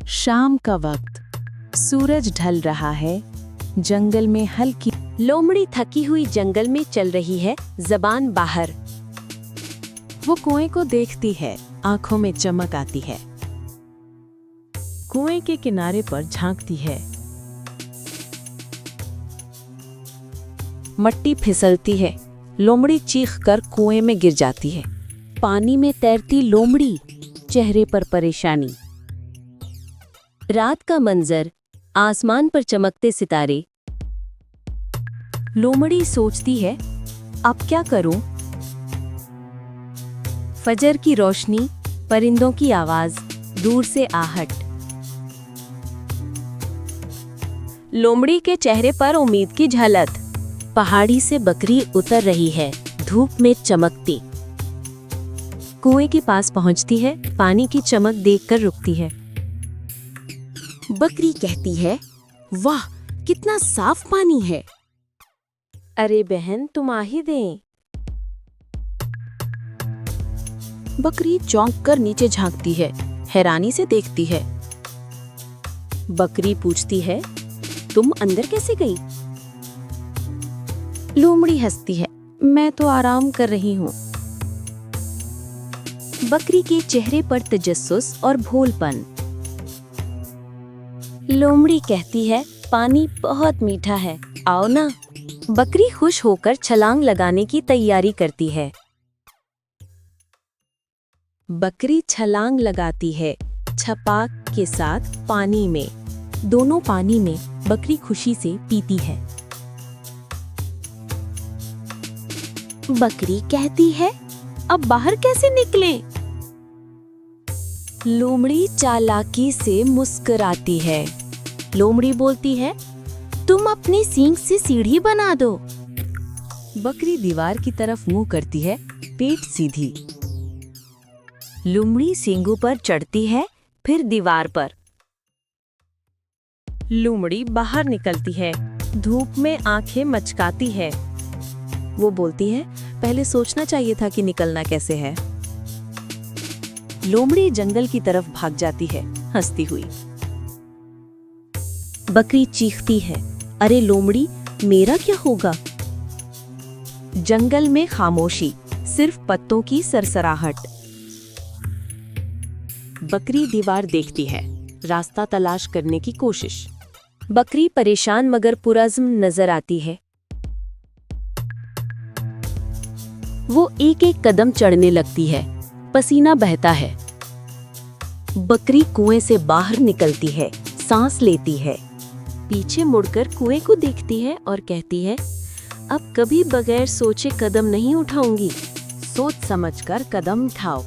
शाम का वक्त, सूरज ढल रहा है। जंगल में हल्की लोमड़ी थकी हुई जंगल में चल रही है, जबान बाहर। वो कुएं को देखती है, आंखों में चमक आती है। कुएं के किनारे पर झांकती है। मट्टी फिसलती है, लोमड़ी चीखकर कुएं में गिर जाती है। पानी में तैरती लोमड़ी, चेहरे पर परेशानी। रात का मंजर, आसमान पर चमकते सितारे। लोमड़ी सोचती है, अब क्या करूं? फजर की रोशनी, परिंदों की आवाज, दूर से आहट। लोमड़ी के चेहरे पर उम्मीद की झलक। पहाड़ी से बकरी उतर रही है, धूप में चमकती। कुएं के पास पहुंचती है, पानी की चमक देखकर रुकती है। बकरी कहती है, वाह कितना साफ पानी है। अरे बहन, तुम आ ही दें। बकरी चौंक कर नीचे झांकती है, हैरानी से देखती है। बकरी पूछती है, तुम अंदर कैसे गई? लोमड़ी हंसती है, मैं तो आराम कर रही हूँ। बकरी के चेहरे पर तजस्सुस और भोलपन। लोमड़ी कहती है, पानी बहुत मीठा है, आओ ना। बकरी खुश होकर छलांग लगाने की तैयारी करती है। बकरी छलांग लगाती है, छपाक के साथ पानी में। दोनों पानी में बकरी खुशी से पीती है। बकरी कहती है, अब बाहर कैसे निकलें? लोमड़ी चालाकी से मुस्कुराती है। लोमड़ी बोलती है, तुम अपनी सींग से सीढ़ी बना दो। बकरी दीवार की तरफ मुंह करती है, पेट सीधी। लोमड़ी सींगों पर चढ़ती है, फिर दीवार पर। लोमड़ी बाहर निकलती है, धूप में आंखें मचकाती है। वो बोलती है, पहले सोचना चाहिए था कि निकलना कैसे है। लोमड़ी जंगल की तरफ भाग जाती है, हंसती हुई। बकरी चीखती है, अरे लोमड़ी, मेरा क्या होगा? जंगल में खामोशी, सिर्फ पत्तों की सरसराहट। बकरी दीवार देखती है, रास्ता तलाश करने की कोशिश। बकरी परेशान मगर पुरज़्म नजर आती है। वो एक एक कदम चढ़ने लगती है, पसीना बहता है। बकरी कुएं से बाहर निकलती है, सांस लेती है। पीछे मुड़कर कुएं को देखती है और कहती है, अब कभी बगैर सोचे कदम नहीं उठाऊंगी। सोच समझकर कदम उठाओ।